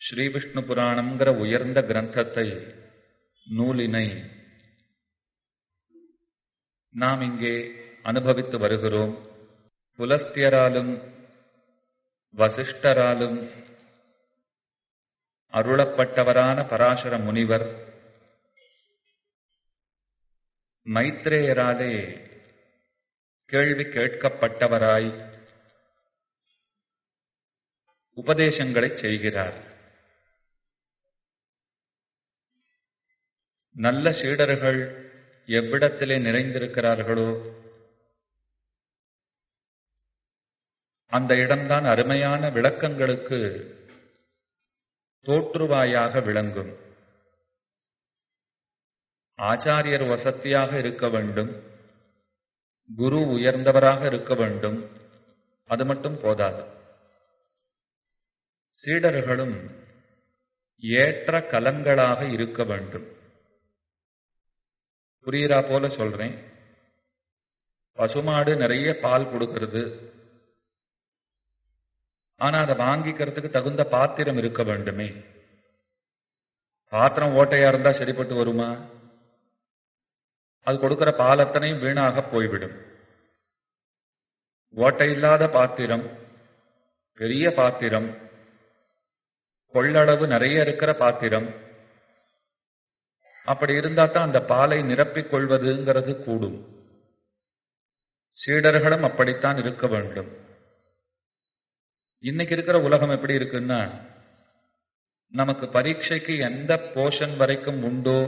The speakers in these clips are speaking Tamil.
ஸ்ரீவிஷ்ணு புராணம்ங்கிற உயர்ந்த கிரந்தத்தை, நூலினை நாம் இங்கே அனுபவித்து வருகிறோம். புலஸ்தியராலும் வசிஷ்டராலும் அருளப்பட்டவரான பராசர முனிவர் மைத்ரேயராலே கேள்வி கேட்கப்பட்டவராய் உபதேசங்களை செய்கிறார். நல்ல சீடர்கள் எவ்விடத்திலே நிறைந்திருக்கிறார்களோ அந்த இடம்தான் அருமையான விளக்கங்களுக்கு தோற்றுவாயாக விளங்கும். ஆச்சாரியர் வசத்தியாக இருக்க வேண்டும், குரு உயர்ந்தவராக இருக்க வேண்டும், அது மட்டும் போதாது. சீடர்களும் ஏற்ற கலங்களாக இருக்க வேண்டும். புரியுறா போல சொல்றேன். பசுமாடு நிறைய பால் கொடுக்கிறது, ஆனா அதை வாங்கிக்கிறதுக்கு தகுந்த பாத்திரம் இருக்க வேண்டுமே. பாத்திரம் ஓட்டையா இருந்தா சரிப்பட்டு வருமா? அது கொடுக்கிற பால் அத்தனையும் வீணாக போய்விடும். ஓட்டை இல்லாத பாத்திரம், பெரிய பாத்திரம், கொள்ளளவு நிறைய இருக்கிற பாத்திரம், அப்படி இருந்தா தான் அந்த பாலை நிரப்பிக் கொள்வதுங்கிறது கூடும். சீடர்களும் அப்படித்தான் இருக்க வேண்டும். இன்னைக்கு இருக்கிற உலகம் எப்படி இருக்குன்னா, நமக்கு பரீட்சைக்கு எந்த போர்ஷன் வரைக்கும் உண்டோ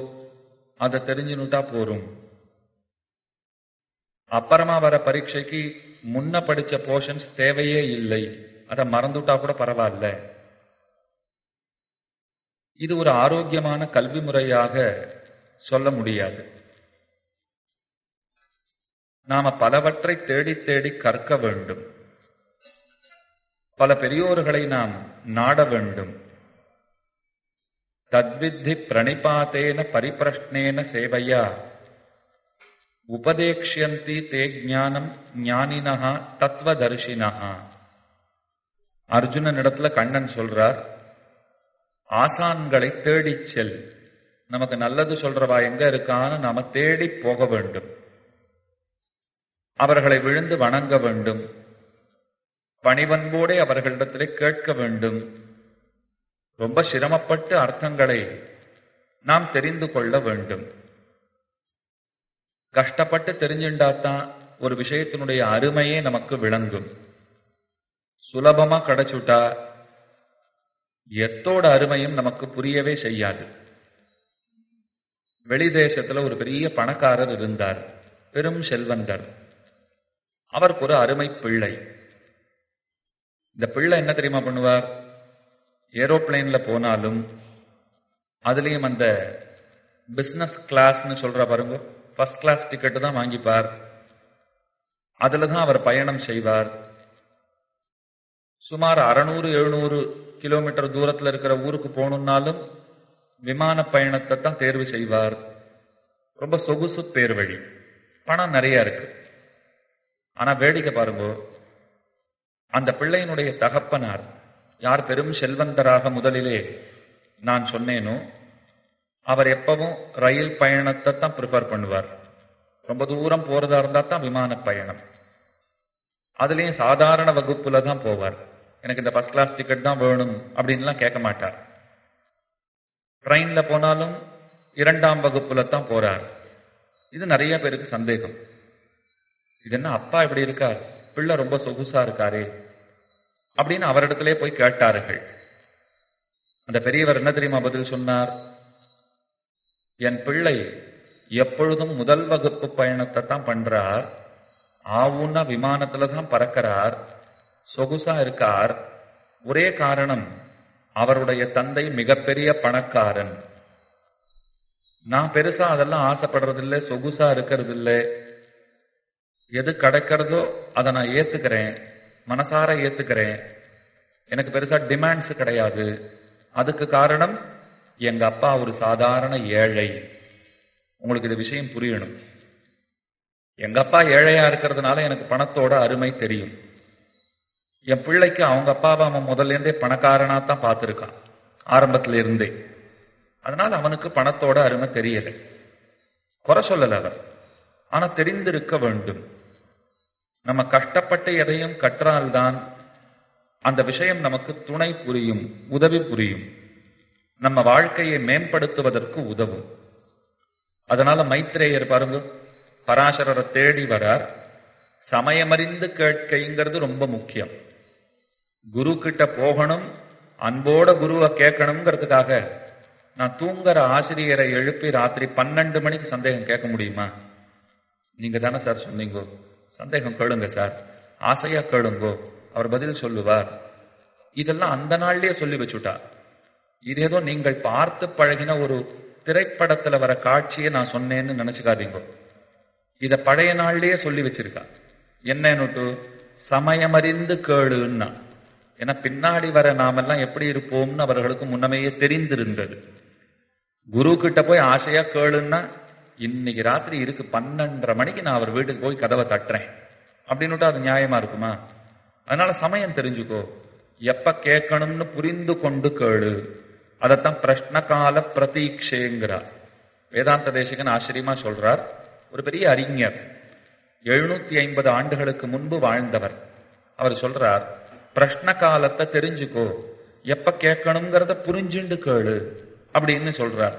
அதை தெரிஞ்சுனுட்டா போரும். அப்புறமா வர பரீட்சைக்கு முன்ன படிச்ச போர்ஷன்ஸ் தேவையே இல்லை, அதை மறந்துட்டா கூட பரவாயில்ல. இது ஒரு ஆரோக்கியமான கல்வி முறையாக சொல்ல முடியாது. நாம பலவற்றை தேடி தேடி கற்க வேண்டும். பல பெரியோர்களை நாம் நாட வேண்டும். தத்வித்தி பிரணிபாத்தேன பரிபிரஷ்னேன சேவையா உபதேக்ஷ்யந்தி தே ஞானம் ஞானினஹா தத்துவதர்ஷினஹா. அர்ஜுனனிடத்துல கண்ணன் சொல்றார், ஆசான்களை தேடிச் செல். நமக்கு நல்லது சொல்றவா எங்க இருக்கான்னு நாம தேடி போக வேண்டும். அவர்களை விழுந்து வணங்க வேண்டும். பணிவன்போடே அவர்களிடத்திலே கேட்க வேண்டும். ரொம்ப சிரமப்பட்டு அர்த்தங்களை நாம் தெரிந்து கொள்ள வேண்டும். கஷ்டப்பட்டு தெரிஞ்சுண்டாத்தான் ஒரு விஷயத்தினுடைய அருமையே நமக்கு விளங்கும். சுலபமா கிடைச்சுட்டா எத்தோட அருமையும் நமக்கு புரியவே செய்யாது. வெளி தேசத்துல ஒரு பெரிய பணக்காரர் இருந்தார், பெரும் செல்வந்தர். அவருக்கு ஒரு அருமை பிள்ளை. இந்த பிள்ளை என்ன தெரியுமா பண்ணுவார்? ஏரோப்ளைன்ல போனாலும் அதுலயும் அந்த பிசினஸ் கிளாஸ்ன்னு சொல்ற பாருங்க, ஃபர்ஸ்ட் கிளாஸ் டிக்கெட்டு தான் வாங்கிப்பார். அதுலதான் அவர் பயணம் செய்வார். சுமார் 600-700 கிலோமீட்டர் தூரத்துல இருக்கிற ஊருக்கு போகணும்னாலும் விமான பயணத்தை தான் தேர்வு செய்வார். ரொம்ப சொகுசு பேர் வழி, பணம் நிறைய இருக்கு. ஆனா வேடிக்கை பாருங்க, அந்த பிள்ளையினுடைய தகப்பனார் யார் பெரும் செல்வந்தராக முதலிலே நான் சொன்னேனோ அவர் எப்பவும் ரயில் பயணத்தை தான் ப்ரிஃபர் பண்ணுவார். ரொம்ப தூரம் போறதா இருந்தா தான் விமான பயணம். அதுலயும் சாதாரண வகுப்புல தான் போவார். எனக்கு இந்த ஃபர்ஸ்ட் கிளாஸ் டிக்கெட் தான் வேணும் அப்படின்லாம் கேட்க மாட்டார். ட்ரெயின்ல போனாலும் 2ஆம் வகுப்புல தான் போறார். இது நிறைய பேருக்கு சந்தேகம். இது என்ன அப்பா இப்படி இருக்கார், பிள்ளை ரொம்ப சொகுசா இருக்காரே அப்படின்னு அவரிடத்திலே போய் கேட்டார்கள். அந்த பெரியவர் என்ன தெரியுமா பதில் சொன்னார்? என் பிள்ளை எப்பொழுதும் முதல் வகுப்பு பயணத்தை தான் பண்றார், ஆவுன்னா விமானத்துல தான் பறக்கிறார், சொகுசா இருக்கார். ஒரே காரணம், அவருடைய தந்தை மிகப்பெரிய பணக்காரன். நான் பெருசா அதெல்லாம் ஆசைப்படுறதில்லை, சொகுசா இருக்கிறது இல்லை. எது கிடைக்கிறதோ அதை நான் ஏத்துக்கிறேன், மனசார ஏத்துக்கிறேன். எனக்கு பெருசா டிமாண்ட்ஸ் கிடையாது. அதுக்கு காரணம் எங்க அப்பா ஒரு சாதாரண ஏழை. உங்களுக்கு இது விஷயம் புரியணும். எங்க அப்பா ஏழையா இருக்கிறதுனால எனக்கு பணத்தோட அருமை தெரியும். என் பிள்ளைக்கு அவங்க அப்பாவை அவன் முதல்ல இருந்தே பணக்காரனா தான் பார்த்திருக்கான். ஆரம்பத்துல இருந்தே. அதனால அவனுக்கு பணத்தோட அருமை தெரியல. குறை சொல்லல அவர், ஆனா தெரிந்திருக்க வேண்டும். நம்ம கஷ்டப்பட்டு எதையும் கற்றால்தான் அந்த விஷயம் நமக்கு துணை புரியும், உதவி புரியும், நம்ம வாழ்க்கையை மேம்படுத்துவதற்கு உதவும். அதனால மைத்ரேயர் பாருங்க, பராசரரை தேடி வரார். சமயமறிந்து கேட்கைங்கிறது ரொம்ப முக்கியம். குரு கிட்ட போகணும், அன்போட குருவை கேட்கணுங்கிறதுக்காக நான் தூங்குற ஆசிரியரை எழுப்பி ராத்திரி 12 மணிக்கு சந்தேகம் கேட்க முடியுமா? நீங்க தானே சார் சொன்னீங்கோ, சந்தேகம் கேளுங்க சார், ஆசையா கேளுங்கோ, அவர் பதில் சொல்லுவார். இதெல்லாம் அந்த நாள்லயே சொல்லி வச்சுட்டா. இது ஏதோ நீங்கள் பார்த்து பழகின ஒரு திரைப்படத்துல வர காட்சியை நான் சொன்னேன்னு நினைச்சுக்காதீங்க. இத பழைய நாள்லயே சொல்லி வச்சிருக்கா. என்னன்னுட்டு சமயமறிந்து கேளுன்னா. ஏன்னா பின்னாடி வர நாமெல்லாம் எப்படி இருப்போம்னு அவர்களுக்கு முன்னமையே தெரிந்திருந்தது. குரு கிட்ட போய் ஆசையா கேளுன்னா, இன்னைக்கு ராத்திரி இருக்கு 12:30 மணிக்கு நான் அவர் வீட்டுக்கு போய் கதவை தட்டுறேன் அப்படின்னுட்டு அது நியாயமா இருக்குமா? அதனால சமயம் தெரிஞ்சுக்கோ, எப்ப கேட்கணும்னு புரிந்து கொண்டு கேளு. அதத்தான் பிரஷ்ன கால பிரதீட்சைங்கிறார். வேதாந்த தேசிகன் ஆச்சரியமா சொல்றார். ஒரு பெரிய அறிஞர், 750 ஆண்டுகளுக்கு முன்பு வாழ்ந்தவர். அவர் சொல்றார், பிரஷ்ன காலத்தை தெரிஞ்சுக்கோ, எப்ப கேட்கணுங்கிறத புரிஞ்சுண்டு கேளு அப்படின்னு சொல்றார்.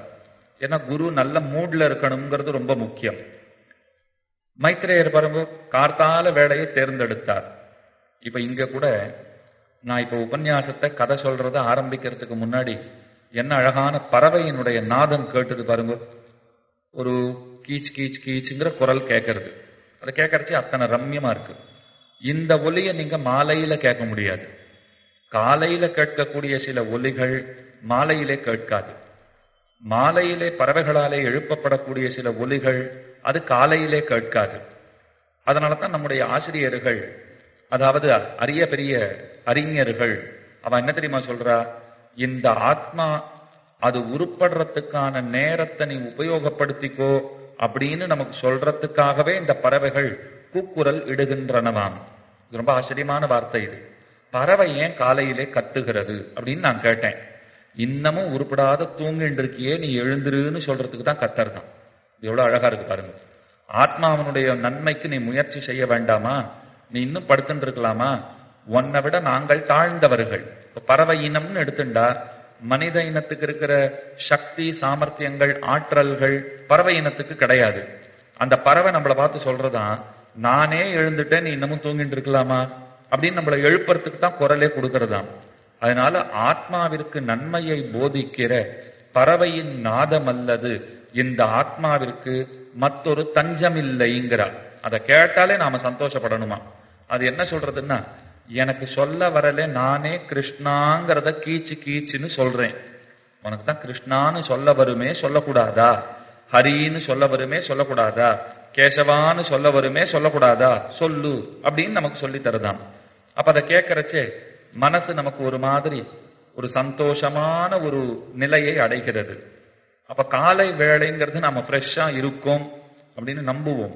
ஏன்னா குரு நல்ல மூட்ல இருக்கணுங்கிறது ரொம்ப முக்கியம். மைத்ரேயர் பாருங்க, கார்த்தால வேலையை தேர்ந்தெடுத்தார். இப்ப இங்க கூட நான் இப்ப உபன்யாசத்தை கதை சொல்றத ஆரம்பிக்கிறதுக்கு முன்னாடி என்ன அழகான பறவையினுடைய நாதம் கேட்டது பாருங்க. ஒரு கீச் கீச் கீச்சுங்கிற குரல் கேட்கறது. அதை கேட்கறச்சு அத்தனை ரம்யமா இருக்கு. இந்த ஒலியை நீங்க மாலையில கேட்க முடியாது. காலையில கேட்கக்கூடிய சில ஒலிகள் மாலையிலே கேட்காது. மாலையிலே பறவைகளாலே எழுப்பப்படக்கூடிய சில ஒலிகள் அது காலையிலே கேட்காது. அதனாலதான் நம்முடைய ஆசிரியர்கள், அதாவது அரிய பெரிய அறிஞர்கள், அவன் என்ன தெரியுமா சொல்றா, இந்த ஆத்மா அது உருப்படுறதுக்கான நேரத்தை நீ உபயோகப்படுத்திக்கோ அப்படின்னு நமக்கு சொல்றதுக்காகவே இந்த பறவைகள் கூக்குரல் இடுகின்றனவாம். இது ரொம்ப ஆச்சரியமான வார்த்தை. இது பறவை ஏன் காலையிலே கத்துகிறது அப்படின்னு நான் கேட்டேன். இன்னமும் உருப்படாத தூங்கிட்டு இருக்கியே, நீ எழுந்துருன்னு சொல்றதுக்கு தான் கத்துறதான். இது எவ்வளவு அழகா இருக்கு பாருங்க. ஆத்மாவனுடைய நன்மைக்கு நீ முயற்சி செய்ய வேண்டாமா? நீ இன்னும் படுத்துட்டு இருக்கலாமா? உன்னை விட நாங்கள் தாழ்ந்தவர்கள். பறவை இனம்னு எடுத்துண்டா மனித இனத்துக்கு இருக்கிற சக்தி, சாமர்த்தியங்கள், ஆற்றல்கள் பறவை இனத்துக்கு கிடையாது. அந்த பறவை நம்மளை பார்த்து சொல்றதான், நானே எழுந்துட்டேன், நீ இன்னமும் தூங்கிட்டு இருக்கலாமா அப்படின்னு நம்மளை எழுப்புறதுக்கு தான் குரலே கொடுக்கறதாம். அதனால ஆத்மாவிற்கு நன்மையை போதிக்கிற பறவையின் நாதம் அல்லது இந்த ஆத்மாவிற்கு மற்றொரு தஞ்சம் இல்லைங்கிறார். அதை கேட்டாலே நாம சந்தோஷப்படணுமா? அது என்ன சொல்றதுன்னா, எனக்கு சொல்ல வரல, நானே கிருஷ்ணாங்கிறத கீச்சு கீச்சுன்னு சொல்றேன். உனக்கு தான் கிருஷ்ணான்னு சொல்ல வருமே, சொல்லக்கூடாதா? ஹரின்னு சொல்ல வருமே, சொல்லக்கூடாதா? கேசவான்னு சொல்ல வருமே, சொல்லக்கூடாதா? சொல்லு அப்படின்னு நமக்கு சொல்லி தருதாம். அப்ப அதை கேட்கறச்சே மனசு நமக்கு ஒரு மாதிரி ஒரு சந்தோஷமான ஒரு நிலையை அடைகிறது. அப்ப காலை வேளைங்கிறது நாம ஃப்ரெஷ்ஷா இருக்கும் அப்படின்னு நம்புவோம்.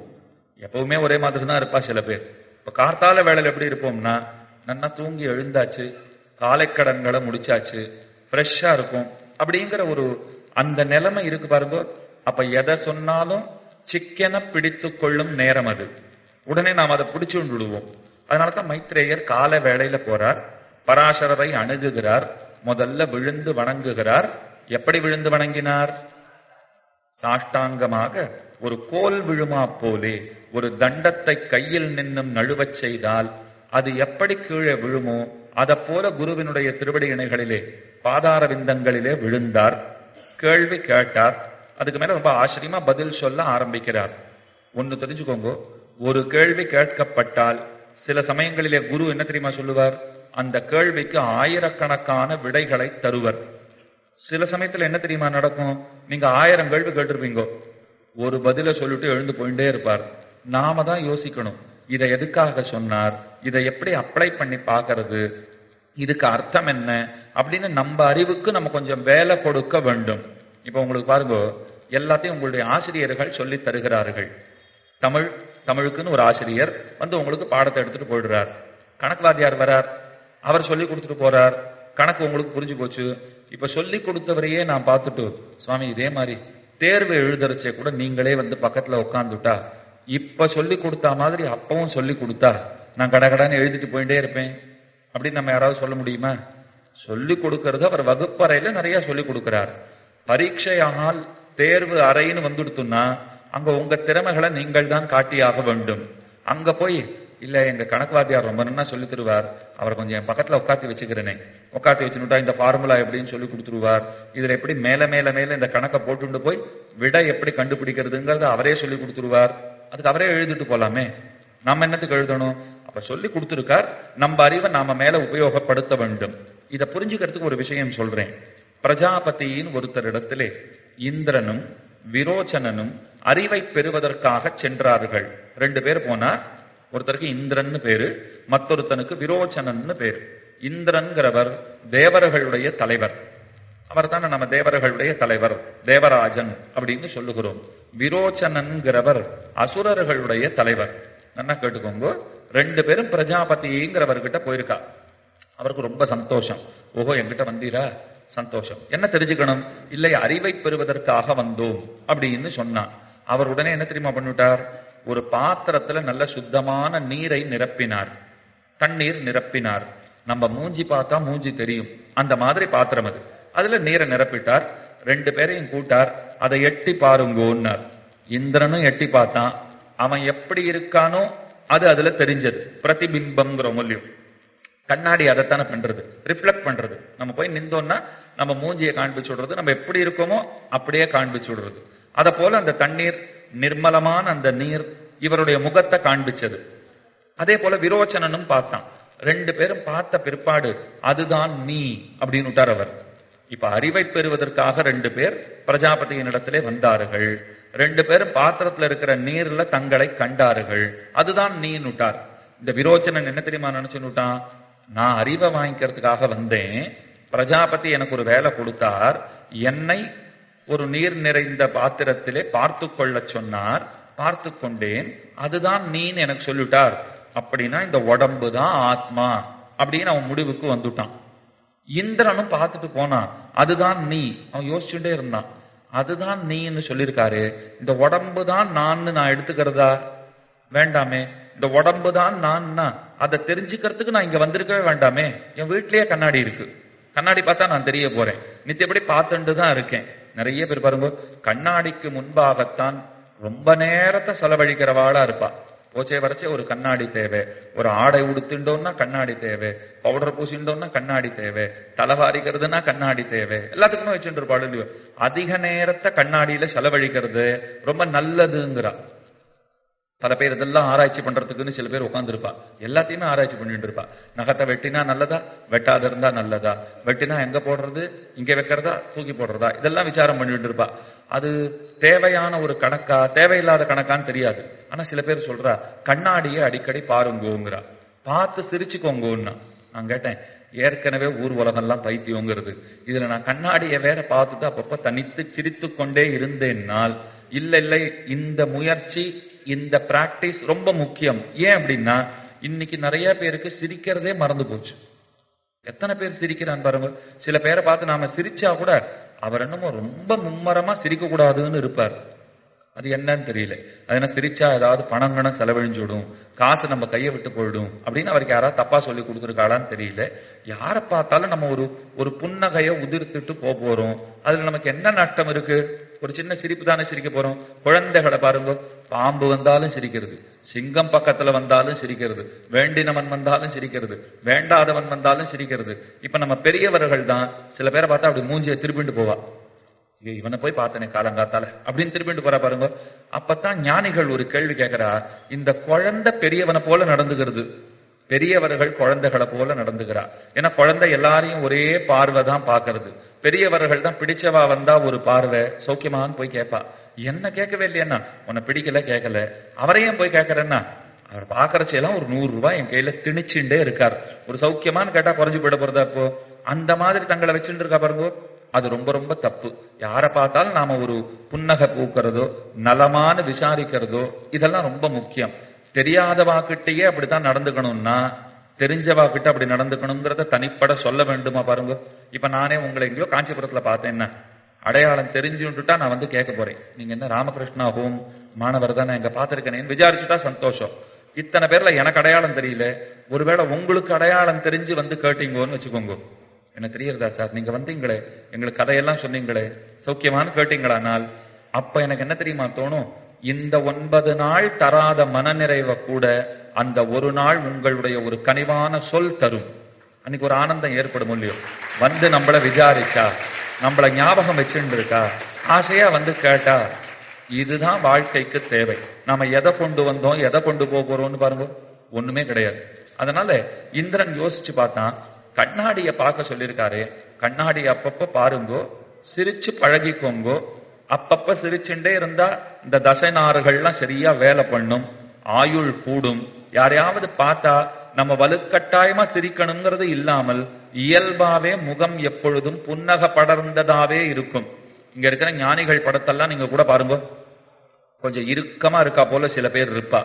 எப்பவுமே ஒரே மாதிரி தான் இருப்பா சில பேர். இப்ப கார்த்தால வேளையில எப்படி இருப்போம்னா, நல்லா தூங்கி எழுந்தாச்சு, காலைக்கடன்களை முடிச்சாச்சு, ஃப்ரெஷ்ஷா இருக்கும் அப்படிங்கிற ஒரு அந்த நிலைமை இருக்கு பாருங்க. அப்ப எதை சொன்னாலும் சிக்கென பிடித்து கொள்ளும் நேரம் அது. உடனே நாம் அதை பிடிச்சு விடுவோம். அதனாலதான் மைத்ரேயர் கால வேளையில போறார், பராசரரை அணுகுகிறார், முதல்ல விழுந்து வணங்குகிறார். எப்படி விழுந்து வணங்கினார்? சாஷ்டாங்கமாக ஒரு கோல் விழுமா போலே ஒரு தண்டத்தை கையில் நின்னும் நழுவச் செய்தால் அது எப்படி கீழே விழுமோ அதை போல குருவினுடைய திருவடி இணைகளிலே பாதார விந்தங்களிலே விழுந்தார். கேள்வி கேட்டார். அதுக்கு மேல ரொம்ப ஆச்சரியமா பதில் சொல்ல ஆரம்பிக்கிறார். ஒன்னு தெரிஞ்சுக்கோங்க, ஒரு கேள்வி கேட்கப்பட்டால் சில சமயங்களிலே குரு என்ன தெரியுமா சொல்லுவார்? அந்த கேள்விக்கு ஆயிரக்கணக்கான விடைகளை தருவர். சில சமயத்துல என்ன தெரியுமா நடக்கும்? நீங்க 1000 கேள்வி கேட்டிருப்பீங்க, ஒரு பதில சொல்லிட்டு எழுந்து போயிட்டே இருப்பார். நாம தான் யோசிக்கணும், இதை எதுக்காக சொன்னார், இதை எப்படி அப்ளை பண்ணி பாக்குறது, இதுக்கு அர்த்தம் என்ன அப்படின்னு நம்ம அறிவுக்கு நம்ம கொஞ்சம் வேலை கொடுக்க வேண்டும். இப்ப உங்களுக்கு பாருங்க, எல்லாத்தையும் உங்களுடைய ஆசிரியர்கள் சொல்லி தருகிறார்கள். தமிழுக்குன்னு ஒரு ஆசிரியர் வந்து உங்களுக்கு பாடத்தை எடுத்துட்டு போயிடுறார். கணக்குவாதியார் வரார், அவர் சொல்லி கொடுத்துட்டு போறார். கணக்கு உங்களுக்கு புரிஞ்சு போச்சு. இப்ப சொல்லி கொடுத்தவரையே நான் பார்த்துட்டு, சுவாமி இதே மாதிரி தேர்வு எழுதுறச்சே கூட நீங்களே வந்து பக்கத்துல உட்காந்துட்டா, இப்ப சொல்லி கொடுத்தா மாதிரி அப்பவும் சொல்லி கொடுத்தா நான் கடகடான்னு எழுதிட்டு போயிட்டே இருப்பேன் அப்படின்னு நம்ம யாராவது சொல்ல முடியுமா? சொல்லி கொடுக்கறது அவர் வகுப்பறையில நிறைய சொல்லி கொடுக்கிறார். பரீட்சையானால் தேர்வு அறைன்னு வந்துடுத்துன்னா அங்க உங்க திறமைகளை நீங்கள் தான் காட்டியாக வேண்டும். அங்க போய் இல்ல எங்க கணக்கு வாத்தியார் ரொம்ப நல்லா சொல்லி தருவார், அவர் கொஞ்சம் என் பக்கத்துல உட்காத்தி வச்சுக்கிறேனே, உட்காத்தி வச்சுட்டா இந்த ஃபார்முலா எப்படின்னு சொல்லி கொடுத்துருவார், இதுல எப்படி மேல மேல மேல இந்த கணக்கை போட்டு போய் விடை எப்படி கண்டுபிடிக்கிறதுங்கிறத அவரே சொல்லி கொடுத்துருவார், அதுக்கு அவரே எழுதிட்டு போலாமே, நாம என்னத்துக்கு எழுதணும்? அப்ப சொல்லி கொடுத்திருக்கார், நம்ம அறிவை நாம மேல உபயோகப்படுத்த வேண்டும். இதை புரிஞ்சுக்கிறதுக்கு ஒரு விஷயம் சொல்றேன். பிரஜாபதியின் ஒருத்தரிடத்திலே இந்திரனும் விரோச்சனனும் அறிவை பெறுவதற்காக சென்றார்கள். 2 பேர் போனார். ஒருத்தருக்கு இந்திரன் பேரு, மற்றொருத்தனுக்கு விரோச்சனன் பேரு. இந்திரன்கிறவர் தேவர்களுடைய தலைவர், அவர் தானே நம்ம தேவர்களுடைய தலைவர், தேவராஜன் அப்படின்னு சொல்லுகிறோம். விரோச்சனன்கிறவர் அசுரர்களுடைய தலைவர். நல்லா கேட்டுக்கோங்க. 2 பேரும் பிரஜாபதிங்கிறவர்கிட்ட போயிருக்கா. அவருக்கு ரொம்ப சந்தோஷம். ஓஹோ என்கிட்ட வந்தீரா, சந்தோஷம். என்ன தெரிஞ்சுக்கணும்? இல்லை அறிவை பெறுவதற்காக வந்தோம் அப்படின்னு சொன்னான். அவர் உடனே என்ன தெரியுமா பண்ணிட்டார்? ஒரு பாத்திரத்துல நல்ல சுத்தமான நீரை நிரப்பினார், தண்ணீர் நிரப்பினார். நம்ம மூஞ்சி பார்த்தா மூஞ்சி தெரியும், அந்த மாதிரி பாத்திரம் அது. அதுல நீரை நிரப்பிட்டார். 2 பேரையும் கூட்டார், அதை எட்டி பாருங்கோன்னார். இந்திரனும் எட்டி பார்த்தான். அவன் எப்படி இருக்கானோ அது அதுல தெரிஞ்சது. பிரதிபிம்பம்ங்கிற மூலியம் கண்ணாடி அதைத்தானே பண்றது, ரிஃப்ளெக்ட் பண்றது. நம்ம போய் நின்றோம்னா நம்ம மூஞ்சியை காண்பிச்சு விடுறது, நம்ம எப்படி இருக்கோமோ அப்படியே காண்பிச்சு விடுறது. அத போல அந்த தண்ணீர், நிர்மலமான அந்த நீர் இவருடைய முகத்தை காண்பிச்சது. அதே போல விரோச்சனனும் பார்த்தான். 2 பேரும் பார்த்த பிற்பாடு அதுதான் நீ அப்படின்னு விட்டார் அவர். இப்ப அறிவை பெறுவதற்காக 2 பேர் பிரஜாபதியின் இடத்திலே வந்தார்கள். 2 பேரும் பாத்திரத்துல இருக்கிற நீர்ல தங்களை கண்டார்கள், அதுதான் நீன்னு விட்டார். இந்த விரோச்சனன் என்ன தெரியுமா நினைச்சுட்டான்? நான் அறிவை வாங்கிக்கிறதுக்காக வந்தேன், பிரஜாபதி எனக்கு ஒரு வேலை கொடுத்தார், என்னை ஒரு நீர் நிறைந்த பாத்திரத்திலே பார்த்து கொள்ள சொன்னார், பார்த்து கொண்டேன், அதுதான் நீன்னு எனக்கு சொல்லிட்டார். அப்படின்னா இந்த உடம்பு தான் ஆத்மா அப்படின்னு அவன் முடிவுக்கு வந்துட்டான். இந்திரனும் பார்த்துட்டு போனான், அதுதான் நீ. அவன் யோசிச்சுட்டே இருந்தான், அதுதான் நீன்னு சொல்லியிருக்காரு, இந்த உடம்பு தான் நான் எடுத்துக்கிறதா? வேண்டாமே. இந்த உடம்பு தான் நான், அதை தெரிஞ்சுக்கிறதுக்கு நான் இங்க வந்திருக்கவே வேண்டாமே. என் வீட்லயே கண்ணாடி இருக்கு, கண்ணாடி பார்த்தா நான் தெரிய போறேன், நித்தியப்படி பார்த்துட்டு தான் இருக்கேன். நிறைய பேர் பாருங்க, கண்ணாடிக்கு முன்பாகத்தான் ரொம்ப நேரத்தை செலவழிக்கிறவாளா இருப்பா. போச்சே வரைச்சே ஒரு கண்ணாடி தேவை, ஒரு ஆடை உடுத்துட்டோம்னா கண்ணாடி தேவை, பவுடர் பூசிட்டோம்னா கண்ணாடி தேவை, தலைவாரிக்கிறதுனா கண்ணாடி தேவை, எல்லாத்துக்குமே வச்சுட்டு இருப்பாள் இல்லையோ. அதிக நேரத்தை கண்ணாடியில செலவழிக்கிறது ரொம்ப நல்லதுங்கிறா. பல பேர் இதெல்லாம் ஆராய்ச்சி பண்றதுக்குன்னு சில பேர் உட்காந்துருப்பா, எல்லாத்தையுமே ஆராய்ச்சி பண்ணிட்டு இருப்பா. நகத்தை வெட்டினா நல்லதா, வெட்டாத இருந்தா நல்லதா, வெட்டினா எங்க போடுறது, இங்க வைக்கிறதா, தூக்கி போடுறதா, இதெல்லாம் விசாரம் பண்ணிட்டு இருப்பா. அது தேவையான ஒரு கணக்கா தேவையில்லாத கணக்கான்னு தெரியாது. ஆனா சில பேர் சொல்றா கண்ணாடியை அடிக்கடி பாருங்கோங்கிறா, பார்த்து சிரிச்சுக்கோங்கன்னா. நான் கேட்டேன், ஏற்கனவே ஊர் உலகம்லாம் பைத்தியங்கிறது, இதுல நான் கண்ணாடியை வேற பார்த்துட்டு அப்பப்ப தனித்து சிரித்து கொண்டே இருந்தேன்னால், இல்ல இந்த முயற்சி, இந்த பிராக்டிஸ் ரொம்ப முக்கியம். ஏன் அப்படின்னா இன்னைக்கு நிறைய பேருக்கு சிரிக்கிறதே மறந்து போச்சு. எத்தனை பேர் சிரிக்கிறான் பாருங்க. சில பேரை பார்த்து நாம சிரிச்சா கூட அவர் என்னமோ ரொம்ப மும்மரமா சிரிக்க கூடாதுன்னு இருப்பார். அது என்னன்னு தெரியல. அது என்ன, சிரிச்சா ஏதாவது பணம் செலவழிஞ்சு விடும், காசு நம்ம கையை விட்டு போயிடும் அப்படின்னு அவருக்கு யாராவது தப்பா சொல்லி கொடுத்துருக்காளான்னு தெரியல. யாரை பார்த்தாலும் நம்ம ஒரு புன்னகையை உதிர்த்துட்டு போறோம். அதுல நமக்கு என்ன நஷ்டம் இருக்கு? ஒரு சின்ன சிரிப்பு தானே சிரிக்க போறோம். குழந்தைகளை பாருங்க, பாம்பு வந்தாலும் சிரிக்கிறது, சிங்கம் பக்கத்துல வந்தாலும் சிரிக்கிறது, வேண்டினவன் வந்தாலும் சிரிக்கிறது, வேண்டாதவன் வந்தாலும் சிரிக்கிறது. இப்ப நம்ம பெரியவர்கள் தான் சில பேரை பார்த்தா அப்படி மூஞ்சியை திருப்பிட்டு போவா, இவனை போய் பார்த்தனே காலங்காத்தால அப்படின்னு திருப்பிட்டு போறா பாருங்க. அப்பத்தான் ஞானிகள் ஒரு கேள்வி கேட்கிறா, இந்த குழந்தை பெரியவனை போல நடந்துகிறது, பெரியவர்கள் குழந்தைகளை போல நடந்துகிறா. ஏன்னா குழந்தை எல்லாரையும் ஒரே பார்வை தான் பாக்குறது, பெரியவர்கள் தான் பிடிச்சவா வந்தா ஒரு பார்வை சௌக்கியமான்னு போய் கேட்பா. என்ன கேட்கவே இல்லையா, உன்னை பிடிக்கல கேட்கல, அவரையும் போய் கேட்கறேன்னா அவர் பாக்குறச்செல்லாம் ஒரு 100 ரூபாய் என் கையில திணிச்சுட்டே இருக்கார், ஒரு சௌக்கியமானு கேட்டா குறைஞ்சு போயிட போறதா? இப்போ அந்த மாதிரி தங்களை வச்சுட்டு இருக்கா பாருங்க. அது ரொம்ப ரொம்ப தப்பு. யாரை பார்த்தாலும் நாம ஒரு புன்னகை பூக்கிறதோ, நலமான விசாரிக்கிறதோ, இதெல்லாம் ரொம்ப முக்கியம். தெரியாத வாக்கிட்டேயே அப்படித்தான் நடந்துக்கணும்னா தெரிஞ்சவா கிட்ட அப்படி நடந்துக்கணுங்கிறத தனிப்பட சொல்ல வேண்டுமா பாருங்க. இப்ப நானே உங்களை எங்கேயோ காஞ்சிபுரத்துல பார்த்தேன்னா அடையாளம் தெரிஞ்சுட்டா நான் வந்து கேட்க போறேன், நீங்க என்ன ராமகிருஷ்ணா ஹோம் மாணவர் தானே, எங்க பார்த்திருக்கேன்னு விசாரிச்சுட்டா சந்தோஷம். இத்தனை பேர்ல எனக்கு அடையாளம் தெரியல, ஒருவேளை உங்களுக்கு அடையாளம் தெரிஞ்சு வந்து கேட்டீங்கன்னு வச்சுக்கோங்க, எனக்கு தெரியறதா சார், நீங்க வந்தீங்களே எங்களுக்கு கதையெல்லாம் சொன்னீங்களே சௌக்கியமானு கேட்டீங்களானால் அப்ப எனக்கு என்ன தெரியுமா தோணும், இந்த 9 நாள் தராத மனநிறைவை கூட அந்த ஒரு நாள் உங்களுடைய ஒரு கனிவான சொல் தரும். அன்னைக்கு ஒரு ஆனந்தம் ஏற்படும் இல்லையோ, வந்து நம்மள விசாரிச்சா, நம்மள ஞாபகம் வச்சுட்டு இருக்கா, ஆசையா வந்து கேட்டா. இதுதான் வாழ்க்கைக்கு தேவை. நாம எதை கொண்டு வந்தோம் எதை கொண்டு போகிறோம்னு பாருங்க, ஒண்ணுமே கிடையாது. அதனால இந்திரன் யோசிச்சு பார்த்தான், கண்ணாடிய பார்க்க சொல்லியிருக்காரு, கண்ணாடியை அப்பப்ப பாருங்கோ, சிரிச்சு பழகிக்கோங்கோ. அப்பப்ப சிரிச்சுட்டே இருந்தா இந்த தசை நாறுகள்லாம் சரியா வேலை பண்ணும், ஆயுள் கூடும். யாரையாவது பார்த்தா நம்ம வலுக்கட்டாயமா சிரிக்கணுங்கிறது இல்லாமல் இயல்பாவே முகம் எப்பொழுதும் புன்னக படர்ந்ததாவே இருக்கும். இங்க இருக்கிற ஞானிகள் படத்தெல்லாம் நீங்க கூட பாருங்க, கொஞ்சம் இறுக்கமா இருக்கா போல சில பேர் இருப்பா.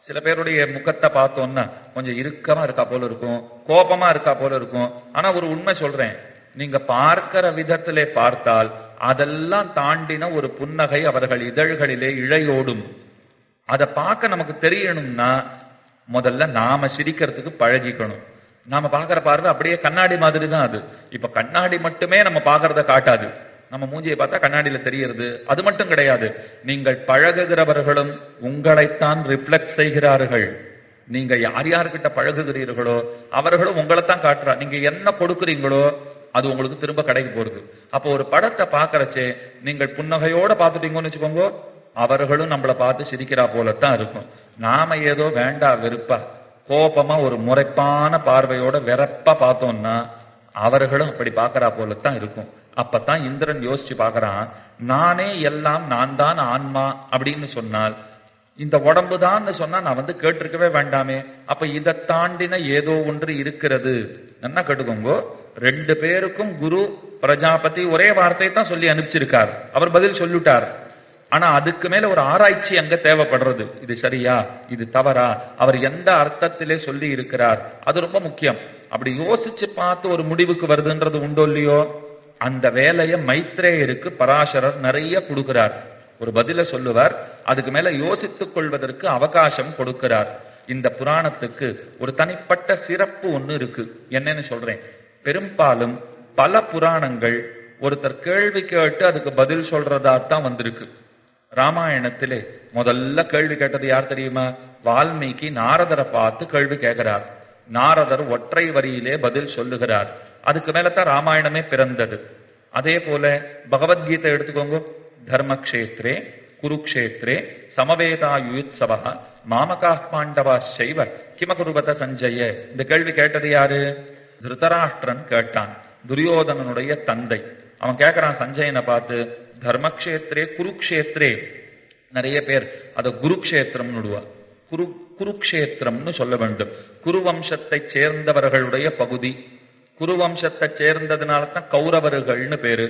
சில பேருடைய முகத்தை பார்த்தோம்னா கொஞ்சம் இறுக்கமா இருக்கா போல இருக்கும், கோபமா இருக்கா போல இருக்கும். ஆனா ஒரு உண்மை சொல்றேன், நீங்க பார்க்கிற விதத்திலே பார்த்தால் அதெல்லாம் தாண்டின ஒரு புன்னகை அவர்கள் இதழ்களிலே இழையோடும். அதை பார்க்க நமக்கு தெரியணும்னா முதல்ல நாம சிரிக்கிறதுக்கு பழகிக்கணும். நாம பாக்குற பார்வை அப்படியே கண்ணாடி மாதிரி தான் அது. இப்ப கண்ணாடி மட்டுமே நம்ம பாக்குறத காட்டாது, நம்ம மூஞ்சியை பார்த்தா கண்ணாடியில தெரியறது அது மட்டும் கிடையாது. நீங்கள் பழகுகிறவர்களும் உங்களைத்தான் ரிஃப்ளெக்ட் செய்கிறார்கள். நீங்க யார் யார்கிட்ட பழகுகிறீர்களோ அவர்களும் உங்களைத்தான் காட்டுறா. நீங்க என்ன கொடுக்குறீங்களோ அது உங்களுக்கு திரும்ப கிடைக்க போறது. அப்போ ஒரு படத்தை பாக்குறச்சே நீங்கள் புன்னகையோட பாத்துட்டீங்கன்னு வச்சுக்கோங்க, அவர்களும் நம்மளை பார்த்து சிரிக்கிறா போலத்தான் இருக்கும். நாம ஏதோ வேண்டா வெறுப்பா கோபமா ஒரு முறைப்பான பார்வையோட வெறப்பா பார்த்தோம்னா அவர்களும் அப்படி பாக்குறா போலத்தான் இருக்கும். அப்பத்தான் இந்திரன் யோசிச்சு பாக்குறான், நானே எல்லாம் நான் தான் ஆன்மா அப்படின்னு சொன்னால், இந்த உடம்பு தான் சொன்னா நான் வந்து கேட்டிருக்கவே வேண்டாமே. அப்ப இதை தாண்டின ஏதோ ஒன்று இருக்கிறது. என்ன கேட்டுக்கோங்க, 2 பேருக்கும் குரு பிரஜாபதி ஒரே வார்த்தை தான் சொல்லி அனுப்பிச்சிருக்கார், அவர் பதில் சொல்லிட்டார். ஆனா அதுக்கு மேல ஒரு ஆராய்ச்சி அங்க தேவைப்படுறது. இது சரியா இது தவறா, அவர் எந்த அர்த்தத்திலே சொல்லி இருக்கிறார், அது ரொம்ப முக்கியம். அப்படி யோசிச்சு பார்த்து ஒரு முடிவுக்கு வருதுன்றது உண்டோ இல்லையோ, அந்த வேலையை மைத்ரேயருக்கு பராசரர் நிறைய கொடுக்கிறார். ஒரு பதில சொல்லுவார், அதுக்கு மேல யோசித்துக் கொள்வதற்கு அவகாசம் கொடுக்கிறார். இந்த புராணத்துக்கு ஒரு தனிப்பட்ட சிறப்பு ஒண்ணு இருக்கு. என்னன்னு சொல்றேன், பெரும்பாலும் பல புராணங்கள் ஒருத்தர் கேள்வி கேட்டு அதுக்கு பதில் சொல்றதா தான் வந்திருக்கு. ராமாயணத்திலே முதல்ல கேள்வி கேட்டது யார் தெரியுமா, வால்மீகி நாரதரை பார்த்து கேள்வி கேட்கிறார். நாரதர் ஒற்றை வரியிலே பதில் சொல்லுகிறார். அதுக்கு மேலதான் ராமாயணமே பிறந்தது. அதே போல பகவத்கீதை எடுத்துக்கோங்க, தர்மக்ஷேத்ரே குருக்ஷேத்ரே சமவேதாயுத்சவ மாமகா பாண்டவா சைவ கிமகுருவத சஞ்சய. இந்த கேள்வி கேட்டது யாரு, திருதராஷ்டிரன் கேட்டான், துரியோதனனுடைய தந்தை. அவன் கேட்கிறான் சஞ்சயனை பார்த்து, தர்மக்ஷேத்ரே குருக்ஷேத்ரே, நிறைய பேர் அதை குருக்ஷேத்திரம் குருக்ஷேத்திரம்னு சொல்ல வேண்டும். குருவம்சத்தை சேர்ந்தவர்களுடைய பகுதி. குருவம்சத்தை சேர்ந்ததுனால தான் கௌரவர்கள்னு பேரு.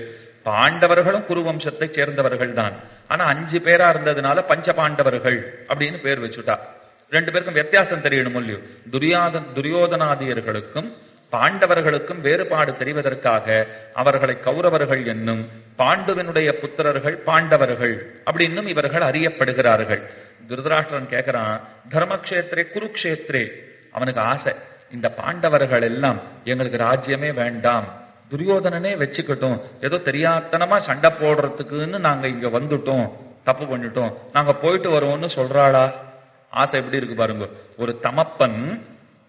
பாண்டவர்களும் குருவம்சத்தை சேர்ந்தவர்கள் தான். ஆனா 5 பேரா இருந்ததுனால பஞ்ச பாண்டவர்கள் அப்படின்னு பேர் வச்சுட்டா. 2 பேருக்கும் வித்தியாசம் தெரியணும் இல்லையோ. துரியோதனாதியர்களுக்கும் பாண்டவர்களுக்கும் வேறுபாடு தெரிவதற்காக அவர்களை கௌரவர்கள் என்னும், பாண்டுவனுடைய புத்திரர்கள் பாண்டவர்கள் அப்படின்னும் இவர்கள் அறியப்படுகிறார்கள். திருதராஷ்டிரன் கேட்கிறான், தர்மக்ஷேத்ரே குருக்ஷேத்ரே. அவனுக்கு ஆசை, இந்த பாண்டவர்கள் எல்லாம் எங்களுக்கு ராஜ்யமே வேண்டாம், துரியோதனனே வச்சுக்கிட்டோம், ஏதோ தெரியாதனமா சண்டை போடுறதுக்குன்னு நாங்க இங்க வந்துட்டோம், தப்பு பண்ணிட்டோம், நாங்க போயிட்டு வரோம்னு சொல்றாளா. ஆசை எப்படி இருக்கு பாருங்க. ஒரு தமப்பன்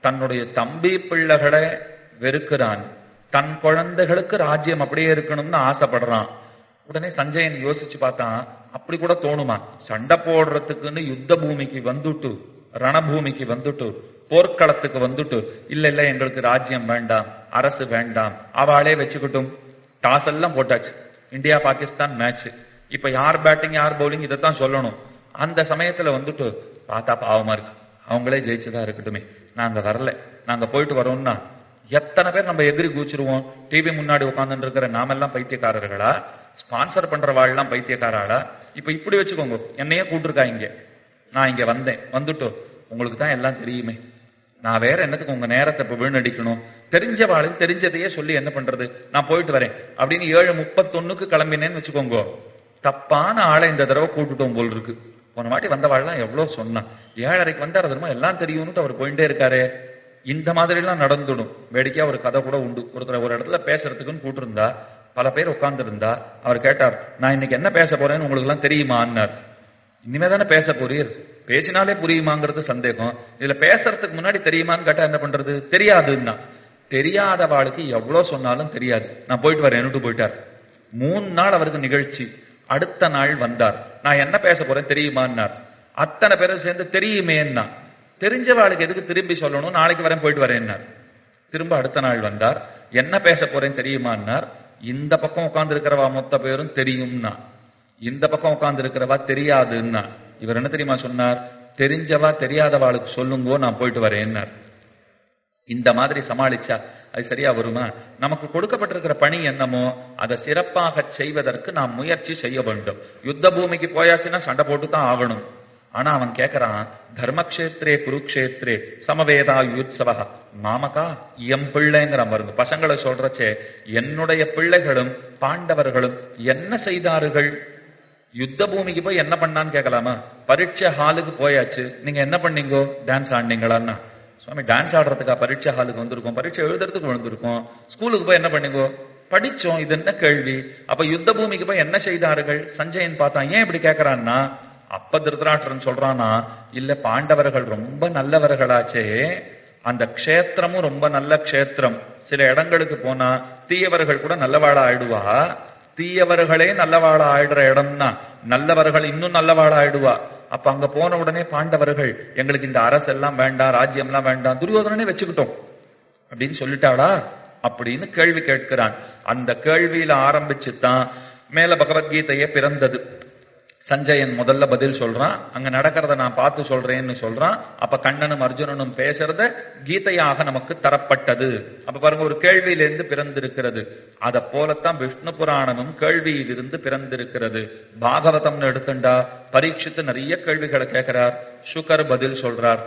தன்னுடைய தம்பி பிள்ளைகளை வெறுக்கிறான், தன் குழந்தைகளுக்கு ராஜ்யம் அப்படியே இருக்கணும்னு ஆசைப்படுறான். உடனே சஞ்சயன் யோசிச்சு பார்த்தான், அப்படி கூட தோணுமா, சண்டை போடுறதுக்குன்னு யுத்த பூமிக்கு வந்துட்டு, ரணபூமிக்கு வந்துட்டு, போர்க்களத்துக்கு வந்துட்டு, இல்ல இல்ல எங்களுக்கு ராஜ்யம் வேண்டாம், அரசு வேண்டாம், அவளே வச்சுக்கிட்டும். டாஸ் எல்லாம் போட்டாச்சு, இந்தியா பாகிஸ்தான் மேட்ச். இப்ப யார் பேட்டிங் யார் பவுலிங் இதைத்தான் சொல்லணும். அந்த சமயத்துல வந்துட்டு பார்த்தா பாவமா இருக்கு, அவங்களே ஜெயிச்சுதான் இருக்கட்டுமே, நாங்க வரல, நாங்க போயிட்டு வரோம்னா எத்தனை பேர் நம்ம எதிரி கூச்சிருவோம். டிவி முன்னாடி உட்கார்ந்து இருக்கிற நாமெல்லாம் பைத்தியக்காரர்களா, ஸ்பான்சர் பண்ற வாழ்லாம் பைத்தியக்காராளா? இப்ப இப்படி வச்சுக்கோங்க, என்னையே கூட்டிருக்கா இங்க, நான் இங்க வந்தேன், வந்துட்டு உங்களுக்கு தான் எல்லாம் தெரியுமே, நான் வேற என்னத்துக்கு உங்க நேரத்தை இப்ப வீணடிக்கணும்? தெரிஞ்ச வாளுக்கு தெரிஞ்சதையே சொல்லி என்ன பண்றது? நான் போயிட்டு வரேன் அப்படின்னு 7:31 கிளம்பினேன்னு வச்சுக்கோங்க. தப்பான ஆளை இந்த தடவை கூட்டுட்டோம் போல் இருக்கு. போன வாட்டி வந்த வாழலாம் எவ்வளவு சொன்னான், 7:30 வந்தாரு தெரியுமா, எல்லாம் தெரியும்னு அவர் போயிட்டே இருக்காரு. இந்த மாதிரி எல்லாம் நடந்துடும். வேடிக்கையா ஒரு கதை கூட உண்டு. ஒருத்தர் ஒரு இடத்துல பேசுறதுக்குன்னு கூட்டிருந்தா, பல பேர் உட்கார்ந்து இருந்தா, அவர் கேட்டார், நான் இன்னைக்கு என்ன பேச போறேன்னு உங்களுக்கு எல்லாம் தெரியுமான்னார். இனிமே தானே பேச போறீர், பேசினாலே புரியுமாங்கிறது சந்தேகம். இதுல பேசுறதுக்கு முன்னாடி தெரியுமான்னு கேட்டா என்ன பண்றது? தெரியாதுன்னா. தெரியாத வாளுக்கு எவ்வளவு சொன்னாலும் தெரியாது. நான் போயிட்டு வரேன்னுட்டு போயிட்டார். 3 நாள் அவருக்கு நிகழ்ச்சி. அடுத்த நாள் வந்தார். நான் என்ன பேச போறேன் தெரியுமான்னார். அத்தனை பேரும் சேர்ந்து தெரியுமேன்னா. தெரிஞ்ச வாளுக்கு எதுக்கு திரும்பி சொல்லணும்? நாளைக்கு வரேன் போயிட்டு வரேன்னார். திரும்ப அடுத்த நாள் வந்தார். என்ன பேச போறேன் தெரியுமான்னார். இந்த பக்கம் உட்கார்ந்து இருக்கிறவா மொத்த பேரும் தெரியும்னா, இந்த பக்கம் உட்கார்ந்து இருக்கிறவா தெரியாதுன்னா. இவர் என்ன தெரியுமா சொன்னார்? தெரிஞ்சவா தெரியாதவாளுக்கு சொல்லுங்கோ, நான் போயிட்டு வரேன்னார். இந்த மாதிரி சமாளிச்சா அது சரியா வருமா? நமக்கு கொடுக்கப்பட்டிருக்கிற பணி என்னமோ அதை சிறப்பாக செய்வதற்கு நாம் முயற்சி செய்ய வேண்டும். யுத்த பூமிக்கு போயாச்சுன்னா சண்டை போட்டு தான் ஆகணும். ஆனா அவன் கேட்கிறான், தர்மக்ஷேத்ரே குருக்ஷேத்ரே சமவேதா யுத்சவா மாமகா எம் பிள்ளைங்கிற பாருங்க. பசங்களை சொல்றச்சே, என்னுடைய பிள்ளைகளும் பாண்டவர்களும் என்ன செய்தார்கள்? யுத்த பூமிக்கு போய் என்ன பண்ணான்னு கேட்கலாமா? பரீட்சை ஹாலுக்கு போயாச்சு, நீங்க என்ன பண்ணீங்கோ? டான்ஸ் ஆடினீங்களான்னா. சுவாமி, டான்ஸ் ஆடுறதுக்கா பரீட்சை ஹாலுக்கு வந்திருக்கோம்? பரீட்சை எழுதுறதுக்கு வந்திருக்கோம். ஸ்கூலுக்கு போய் என்ன பண்ணீங்கோ? படிச்சோம். இது என்ன கேள்வி? அப்ப யுத்த பூமிக்கு போய் என்ன செய்தார்கள்? சஞ்சயன் பார்த்தான். ஏன் இப்படி கேட்கிறான்னா, அப்ப திருதராஷ்டிரன் சொல்றானா, இல்ல பாண்டவர்கள் ரொம்ப நல்லவர்களாச்சே, அந்த க்ஷேத்திரமும் ரொம்ப நல்ல க்ஷேத்திரம். சில இடங்களுக்கு போனா தீயவர்கள் கூட நல்லவாழ ஆயிடுவா. தீயவர்களே நல்லவாழ ஆயிடுற இடம்னா நல்லவர்கள் இன்னும் நல்லவாழ ஆயிடுவா. அப்ப அங்க போன உடனே பாண்டவர்கள், எங்களுக்கு இந்த அரசு எல்லாம் வேண்டாம், ராஜ்யம் எல்லாம் வேண்டாம், துரியோதனனே வச்சுக்கிட்டோம் அப்படின்னு சொல்லிட்டாளா அப்படின்னு கேள்வி கேட்கிறான். அந்த கேள்வியில ஆரம்பிச்சுதான் மேல பகவத்கீதையே பிறந்தது. சஞ்சயன் முதல்ல பதில் சொல்றான். அங்க நடக்கிறத நான் பார்த்து சொல்றேன்னு சொல்றான். அப்ப கண்ணனும் அர்ஜுனனும் பேசுறத கீதையாக நமக்கு தரப்பட்டது. அப்ப பாருங்க, ஒரு கேள்வியிலிருந்து பிறந்திருக்கிறது. அத போலத்தான் விஷ்ணு புராணமும் கேள்வியிலிருந்து பிறந்திருக்கிறது. பாகவதம்னு எடுத்துண்டா பரீட்சித்து நிறைய கேள்விகளை கேட்கிறார். சுகர் பதில் சொல்றார்.